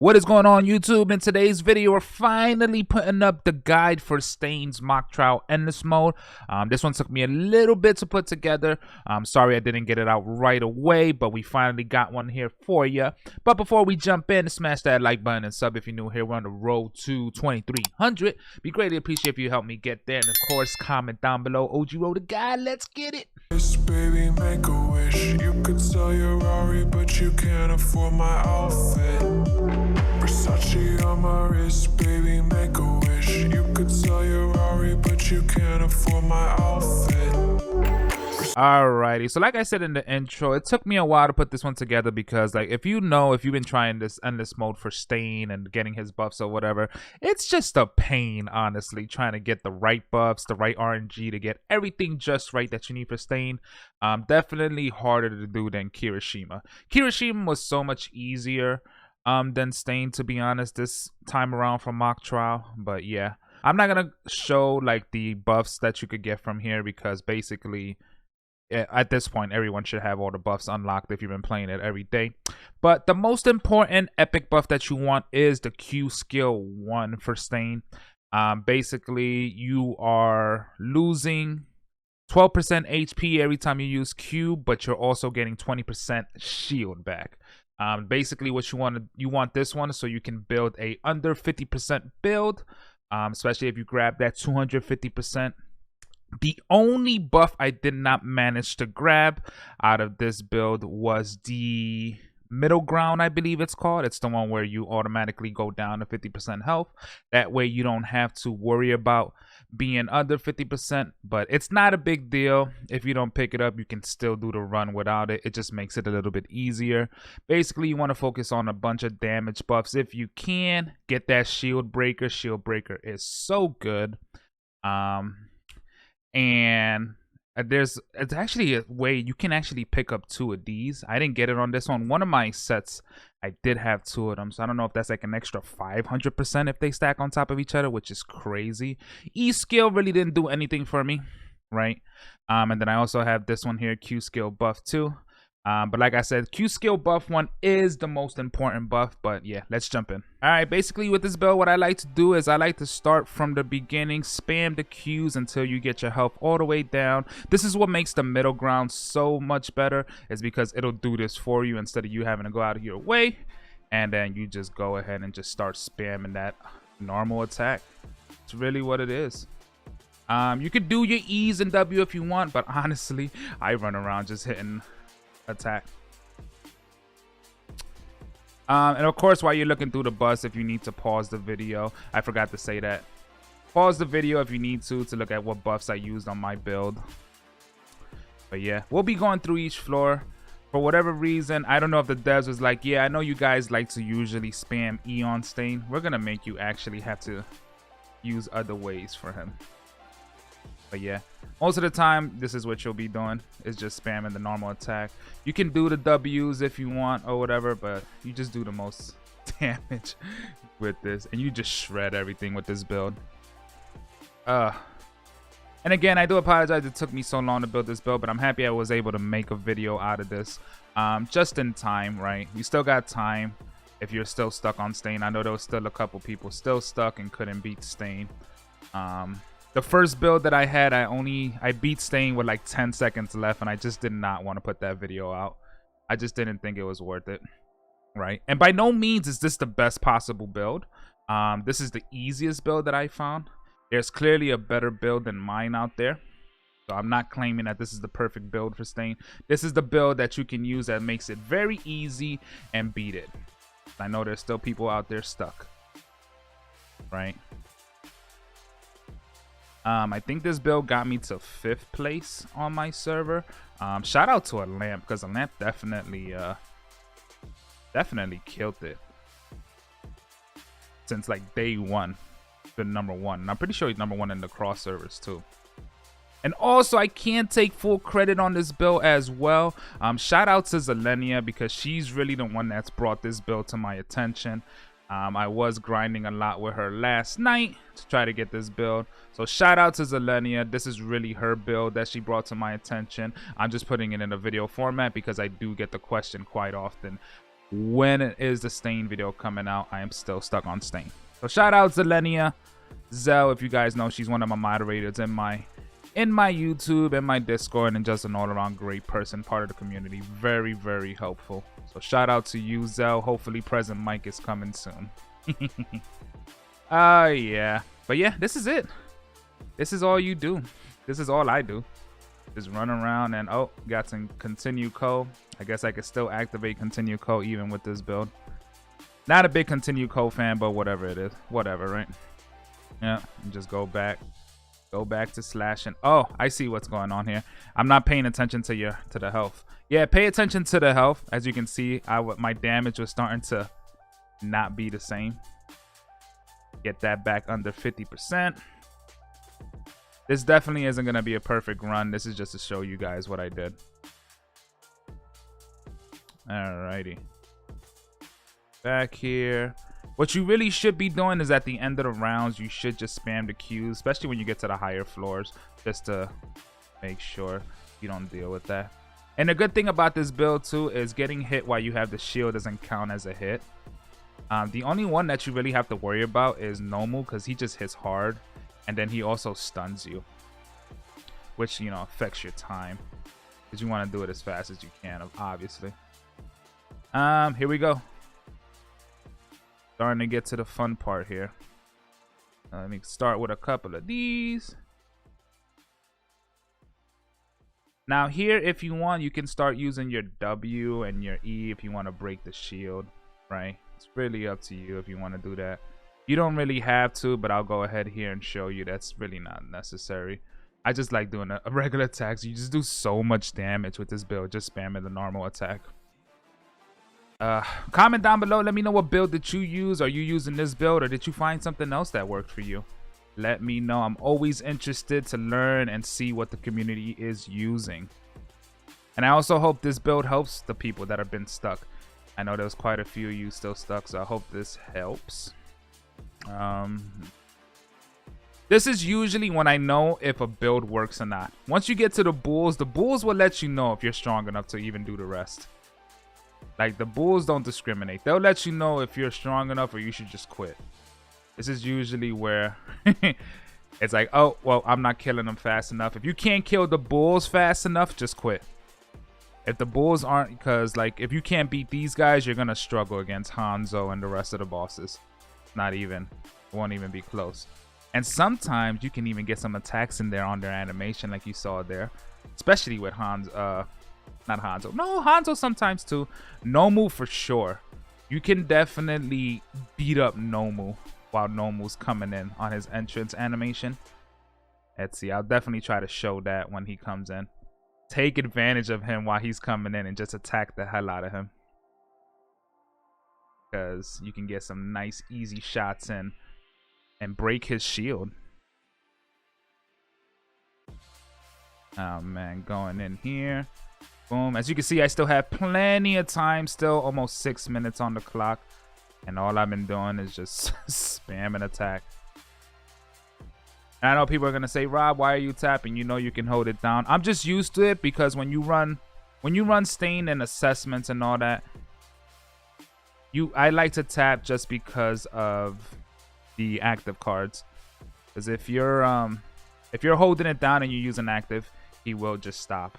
What is going on, YouTube? In today's video, we're finally putting up the guide for Stain's mock trial endless mode. This one took me a little bit to put together. I'm sorry I didn't get it out right away, but we finally got one here for you. But before we jump in, smash that like button and sub if you're new here. We're on the road to 2300. Be greatly appreciate if you help me get there. And of course, comment down below. OG Road the guide. Let's get it. Baby, make a wish. You could sell your Rari, but you can't afford my outfit. Versace on my wrist, baby, make a wish. You could sell your Rari, but you can't afford my outfit. Alrighty, so like I said in the intro, it took me a while to put this one together because, like, if you've been trying this endless mode for Stain and getting his buffs or whatever, it's just a pain, honestly, trying to get the right buffs, the right RNG to get everything just right that you need for Stain. Definitely harder to do than Kirishima. Kirishima was so much easier than Stain, to be honest, this time around for mock trial. But yeah, I'm not gonna show like the buffs that you could get from here because basically at this point everyone should have all the buffs unlocked if you've been playing it every day. But the most important epic buff that you want is the Q skill 1 for Stain. Basically you are losing 12% HP every time you use Q, but you're also getting 20% shield back. Basically what you want this one so you can build a under 50% build, especially if you grab that 250%. The only buff I did not manage to grab out of this build was the middle ground, I believe it's called. It's the one where you automatically go down to 50% health. That way you don't have to worry about being under 50%, but it's not a big deal. If you don't pick it up, you can still do the run without it. It just makes it a little bit easier. Basically, you want to focus on a bunch of damage buffs if you can. Get that shield breaker. Shield breaker is so good. And it's actually a way you can actually pick up 2 of these. I didn't get it on this one. One of my sets I did have 2 of them, so I don't know if that's like an extra 500% if they stack on top of each other, which is crazy. E skill really didn't do anything for me, right? And then I also have this one here, Q skill buff 2. But like I said, Q skill buff 1 is the most important buff. But yeah, let's jump in. All right, basically with this build, what I like to do is I like to start from the beginning, spam the Qs until you get your health all the way down. This is what makes the middle ground so much better, is because it'll do this for you instead of you having to go out of your way. And then you just go ahead and just start spamming that normal attack. It's really what it is. You could do your E's and W if you want, but honestly, I run around just hitting attack. And of course, while you're looking through the bus, if you need to pause the video, I forgot to say that, pause the video if you need to look at what buffs I used on my build. But yeah, we'll be going through each floor. For whatever reason, I don't know if the devs was like, yeah, I know you guys like to usually spam E on Stain. We're gonna make you actually have to use other ways for him. But yeah, most of the time, this is what you'll be doing, is just spamming the normal attack. You can do the W's if you want or whatever, but you just do the most damage with this. And you just shred everything with this build. And again, I do apologize it took me so long to build this build, but I'm happy I was able to make a video out of this. Just in time, right? You still got time if you're still stuck on Stain. I know there was still a couple people still stuck and couldn't beat Stain. The first build that I had, I beat Stain with like 10 seconds left, and I just did not want to put that video out. I just didn't think it was worth it, right? And by no means is this the best possible build. This is the easiest build that I found. There's clearly a better build than mine out there. So I'm not claiming that this is the perfect build for Stain. This is the build that you can use that makes it very easy and beat it. I know there's still people out there stuck, right? I think this build got me to 5th place on my server. Shout out to a lamp, because a lamp definitely killed it since like day 1. Been #1, and I'm pretty sure he's #1 in the cross servers too. And also, I can't take full credit on this build as well. Shout out to Zelenia, because she's really the one that's brought this build to my attention. I was grinding a lot with her last night to try to get this build. So shout out to Zelenia. This is really her build that she brought to my attention. I'm just putting it in a video format because I do get the question quite often. when is the Stain video coming out. I am still stuck on Stain. So shout out Zelenia Zell, if you guys know, she's one of my moderators in my YouTube and my Discord, and just an all-around great person, part of the community. Very, very helpful. So shout out to you, Zell. Hopefully Present Mike is coming soon. Yeah. But yeah, this is it. This is all you do. This is all I do. Just run around and, oh, got some Continue Co. I guess I could still activate Continue Co even with this build. Not a big Continue Co fan, but whatever it is. Whatever, right? Yeah, and just go back. Go back to slashing. Oh, I see what's going on here. I'm not paying attention to the health. Yeah, pay attention to the health. As you can see, my damage was starting to not be the same. Get that back under 50%. This definitely isn't going to be a perfect run. This is just to show you guys what I did. Alrighty. Back here. What you really should be doing is at the end of the rounds, you should just spam the Qs, especially when you get to the higher floors, just to make sure you don't deal with that. And the good thing about this build too is getting hit while you have the shield doesn't count as a hit. The only one that you really have to worry about is Nomu, because he just hits hard, and then he also stuns you, which, you know, affects your time, because you want to do it as fast as you can, obviously. Here we go. Starting to get to the fun part here. Let me start with a couple of these. Now here, if you want, you can start using your W and your E if you want to break the shield, right? It's really up to you if you want to do that. You don't really have to, but I'll go ahead here and show you that's really not necessary. I just like doing a regular attack. So you just do so much damage with this build, just spamming the normal attack. Comment down below. Let me know what build did you use. Are you using this build, or did you find something else that worked for you? Let me know. I'm always interested to learn and see what the community is using. And I also hope this build helps the people that have been stuck. I know there's quite a few of you still stuck, so I hope this helps. This is usually when I know if a build works or not. Once you get to the bulls will let you know if you're strong enough to even do the rest. Like, the bulls don't discriminate. They'll let you know if you're strong enough or you should just quit. This is usually where it's like, oh, well, I'm not killing them fast enough. If you can't kill the bulls fast enough, just quit. If the bulls aren't, because, like, if you can't beat these guys, you're going to struggle against Hanzo and the rest of the bosses. Not even. It won't even be close. And sometimes you can even get some attacks in there on their animation like you saw there. Especially with Hanzo. Not Hanzo. No, Hanzo sometimes too. Nomu for sure. You can definitely beat up Nomu while Nomu's coming in on his entrance animation. Let's see. I'll definitely try to show that when he comes in. Take advantage of him while he's coming in and just attack the hell out of him. Because you can get some nice easy shots in and break his shield. Oh man, going in here. Boom. As you can see, I still have plenty of time still. Almost 6 minutes on the clock. And all I've been doing is just spam and attack. And I know people are going to say, Rob, why are you tapping? You know you can hold it down. I'm just used to it because when you run Stain and assessments and all that, I like to tap just because of the active cards. Because if you're holding it down and you use an active, he will just stop.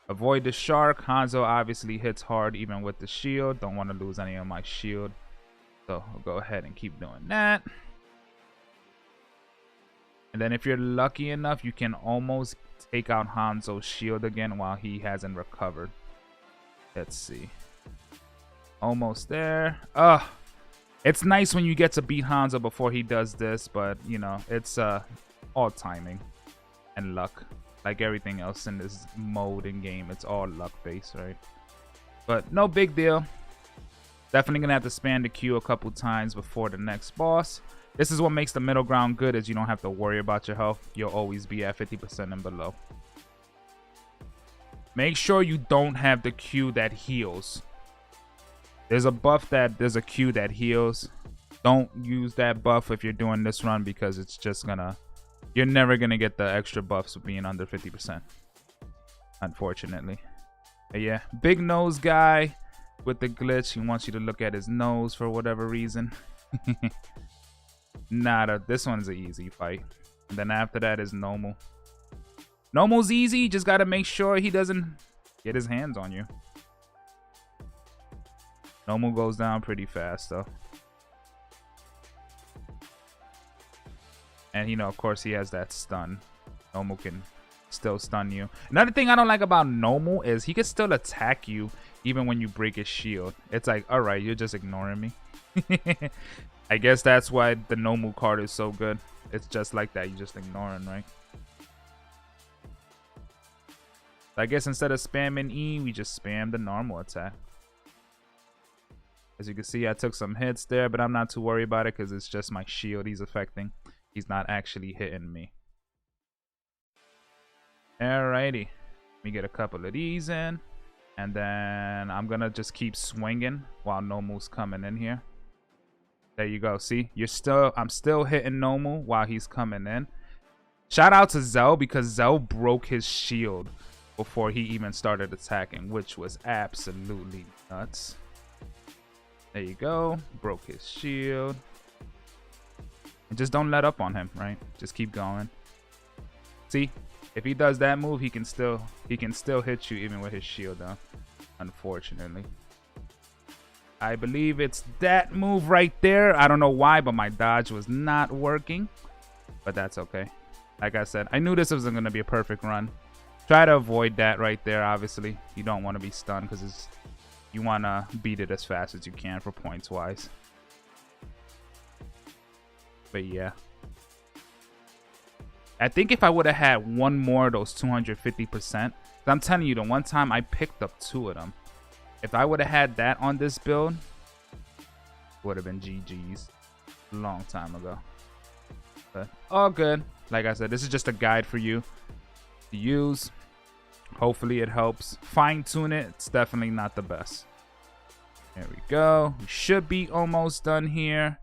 Avoid the shark. Hanzo obviously hits hard even with the shield. Don't want to lose any of my shield. So I'll go ahead and keep doing that. And then if you're lucky enough, you can almost take out Hanzo's shield again while he hasn't recovered. Let's see. Almost there. It's nice when you get to beat Hanzo before he does this, but you know, it's all timing and luck. Like everything else in this mode in game, it's all luck based, right? But no big deal. Definitely gonna have to spam the Q a couple times before the next boss. This is what makes the middle ground good, is you don't have to worry about your health. You'll always be at 50% and below. Make sure you don't have the Q that heals. There's a Q that heals. Don't use that buff if you're doing this run, because it's just gonna... You're never going to get the extra buffs of being under 50%. Unfortunately. But yeah, big nose guy. with the glitch. He wants you to look at his nose for whatever reason. Nada. This one's an easy fight. And then after that is normal. Normal's easy. Just got to make sure he doesn't get his hands on you. Normal goes down pretty fast, though. And, you know, of course, he has that stun. Normal can still stun you. Another thing I don't like about Normal is he can still attack you even when you break his shield. It's like, all right, you're just ignoring me. I guess that's why the Normal card is so good. It's just like that. You just ignoring, right? I guess instead of spamming E, we just spam the normal attack. As you can see, I took some hits there, but I'm not too worried about it because it's just my shield he's affecting. He's not actually hitting me. Alrighty. Let me get a couple of these in. And then I'm going to just keep swinging while Normal's coming in here. There you go. See, I'm still hitting Normal while he's coming in. Shout out to Zell because Zell broke his shield before he even started attacking, which was absolutely nuts. There you go. Broke his shield. And just don't let up on him, right? Just keep going. See, if he does that move, he can still hit you even with his shield down. Unfortunately. I believe it's that move right there. I don't know why, but my dodge was not working. But that's okay. Like I said, I knew this wasn't going to be a perfect run. Try to avoid that right there, obviously. You don't want to be stunned because you want to beat it as fast as you can for points-wise. But yeah. I think if I would have had one more of those 250%, I'm telling you, the one time I picked up 2 of them. If I would have had that on this build, would have been GG's a long time ago. But all good. Like I said, this is just a guide for you to use. Hopefully it helps. Fine-tune it. It's definitely not the best. There we go. We should be almost done here.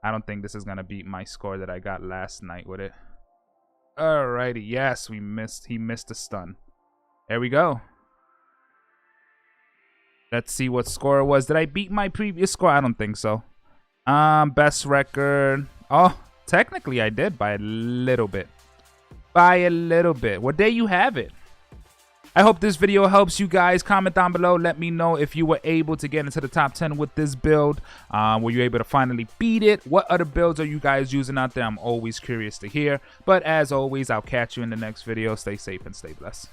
I don't think this is going to beat my score that I got last night with it. Alrighty. Yes, we missed. He missed a stun. There we go. Let's see what score it was. Did I beat my previous score? I don't think so. Best record. Oh, technically I did by a little bit. By a little bit. Well, there you have it. I hope this video helps you guys. Comment down below. Let me know if you were able to get into the top 10 with this build. Were you able to finally beat it? What other builds are you guys using out there? I'm always curious to hear. But as always, I'll catch you in the next video. Stay safe and stay blessed.